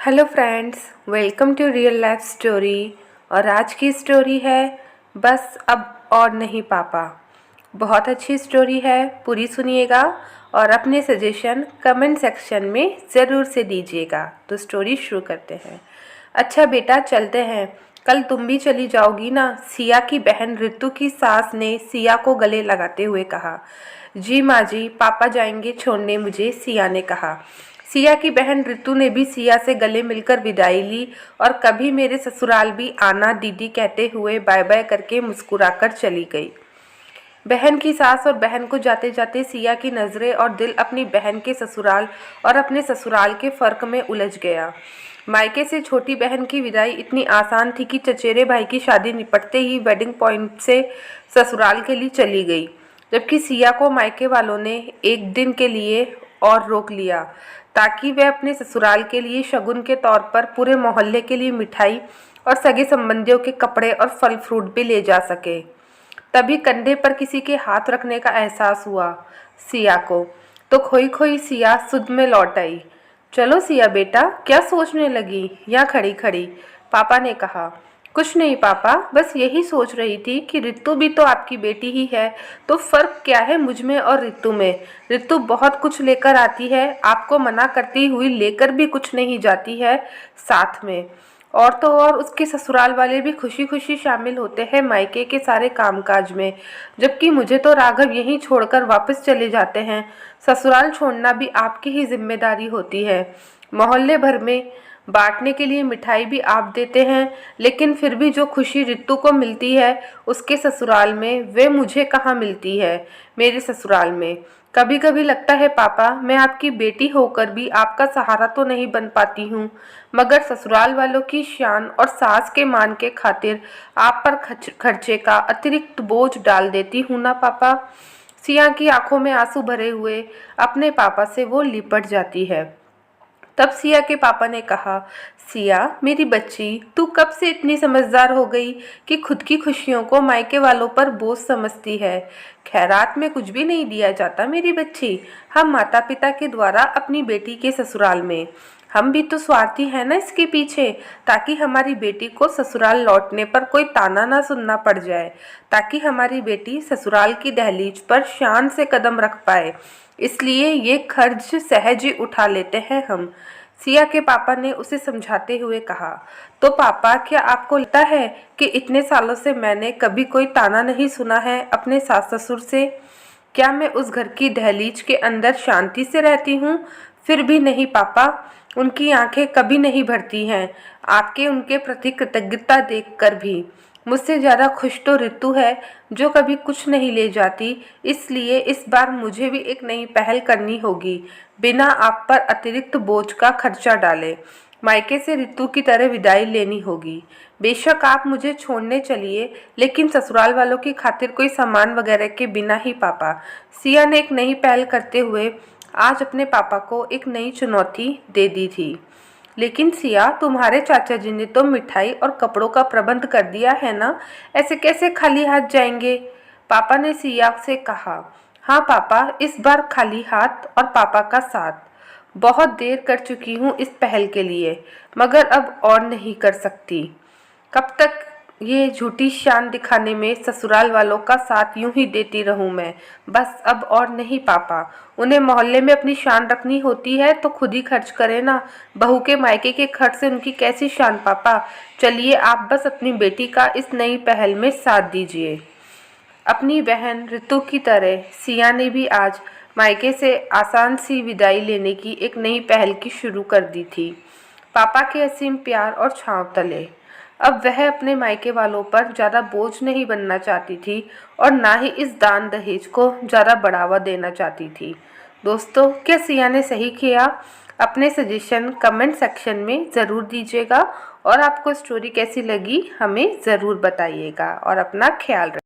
Hello friends, welcome to real life story. और आज की स्टोरी है बस अब और नहीं पापा। बहुत अच्छी स्टोरी है, पूरी सुनिएगा और अपने सजेशन कमेंट सेक्शन में ज़रूर से दीजिएगा। तो स्टोरी शुरू करते हैं। अच्छा बेटा, चलते हैं। कल तुम भी चली जाओगी ना? सिया की बहन रितु की सास ने सिया को गले लगाते हुए कहा। जी माँ जी, पापा जाएंगे छोड़ने मुझे, सिया ने कहा। सिया की बहन रितु ने भी सिया से गले मिलकर विदाई ली और कभी मेरे ससुराल भी आना दीदी कहते हुए बाय बाय करके मुस्कुराकर चली गई। बहन की सास और बहन को जाते जाते सिया की नज़रें और दिल अपनी बहन के ससुराल और अपने ससुराल के फ़र्क में उलझ गया। मायके से छोटी बहन की विदाई इतनी आसान थी कि चचेरे भाई की शादी निपटते ही वेडिंग पॉइंट से ससुराल के लिए चली गई, जबकि सिया को मायके वालों ने एक दिन के लिए और रोक लिया ताकि वह अपने ससुराल के लिए शगुन के तौर पर पूरे मोहल्ले के लिए मिठाई और सगे संबंधियों के कपड़े और फल फ्रूट भी ले जा सके। तभी कंधे पर किसी के हाथ रखने का एहसास हुआ सिया को, तो खोई खोई सिया सुध में लौट आई। चलो सिया बेटा, क्या सोचने लगी यहाँ खड़ी खड़ी? पापा ने कहा। कुछ नहीं पापा, बस यही सोच रही थी कि रितु भी तो आपकी बेटी ही है, तो फ़र्क क्या है मुझ में और रितु में? रितु बहुत कुछ लेकर आती है, आपको मना करती हुई लेकर भी कुछ नहीं जाती है साथ में। और तो और उसके ससुराल वाले भी खुशी खुशी शामिल होते हैं मायके के सारे कामकाज में, जबकि मुझे तो राघव यहीं छोड़कर वापस चले जाते हैं। ससुराल छोड़ना भी आपकी ही जिम्मेदारी होती है। मोहल्ले भर में बांटने के लिए मिठाई भी आप देते हैं, लेकिन फिर भी जो खुशी रितु को मिलती है उसके ससुराल में, वे मुझे कहाँ मिलती है मेरे ससुराल में। कभी कभी लगता है पापा, मैं आपकी बेटी होकर भी आपका सहारा तो नहीं बन पाती हूँ, मगर ससुराल वालों की शान और सास के मान के खातिर आप पर खर्चे का अतिरिक्त बोझ डाल देती हूँ ना पापा। सिया की आंखों में आंसू भरे हुए अपने पापा से वो लिपट जाती है। तब सिया के पापा ने कहा, सिया मेरी बच्ची, तू कब से इतनी समझदार हो गई कि खुद की खुशियों को मायके वालों पर बोझ समझती है? खैरात में कुछ भी नहीं दिया जाता मेरी बच्ची, हम माता पिता के द्वारा अपनी बेटी के ससुराल में। हम भी तो स्वार्थी हैं ना इसके पीछे, ताकि हमारी बेटी को ससुराल लौटने पर कोई ताना ना सुनना पड़ जाए, ताकि हमारी बेटी ससुराल की दहलीज पर शान से कदम रख पाए। इसलिए ये खर्च सहज ही उठा लेते हैं हम, सिया के पापा ने उसे समझाते हुए कहा। तो पापा, क्या आपको लगता है कि इतने सालों से मैंने कभी कोई ताना नहीं सुना है अपने सास ससुर से? क्या मैं उस घर की दहलीज के अंदर शांति से रहती हूँ? फिर भी नहीं पापा, उनकी आंखें कभी नहीं भरती हैं आपके उनके प्रति कृतज्ञता देखकर भी। मुझसे ज़्यादा खुश तो रितु है जो कभी कुछ नहीं ले जाती, इसलिए इस बार मुझे भी एक नई पहल करनी होगी, बिना आप पर अतिरिक्त बोझ का खर्चा डाले। मायके से रितु की तरह विदाई लेनी होगी। बेशक आप मुझे छोड़ने चलिए, लेकिन ससुराल वालों की खातिर कोई सामान वगैरह के बिना ही पापा। सिया ने एक नई पहल करते हुए आज अपने पापा को एक नई चुनौती दे दी थी। लेकिन सिया, तुम्हारे चाचा जी ने तो मिठाई और कपड़ों का प्रबंध कर दिया है ना, ऐसे कैसे खाली हाथ जाएंगे? पापा ने सिया से कहा। हाँ पापा, इस बार खाली हाथ और पापा का साथ। बहुत देर कर चुकी हूँ इस पहल के लिए, मगर अब और नहीं कर सकती। कब तक ये झूठी शान दिखाने में ससुराल वालों का साथ यूं ही देती रहूं मैं? बस अब और नहीं पापा। उन्हें मोहल्ले में अपनी शान रखनी होती है तो खुद ही खर्च करे ना, बहू के मायके के खर्च से उनकी कैसी शान पापा? चलिए, आप बस अपनी बेटी का इस नई पहल में साथ दीजिए। अपनी बहन रितु की तरह सिया ने भी आज मायके से आसान सी विदाई लेने की एक नई पहल की शुरू कर दी थी, पापा के असीम प्यार और छांव तले। अब वह अपने मायके वालों पर ज़्यादा बोझ नहीं बनना चाहती थी और ना ही इस दान दहेज को ज़्यादा बढ़ावा देना चाहती थी। दोस्तों, क्या सिया ने सही किया? अपने सजेशन कमेंट सेक्शन में ज़रूर दीजिएगा और आपको स्टोरी कैसी लगी हमें ज़रूर बताइएगा और अपना ख्याल रखिए।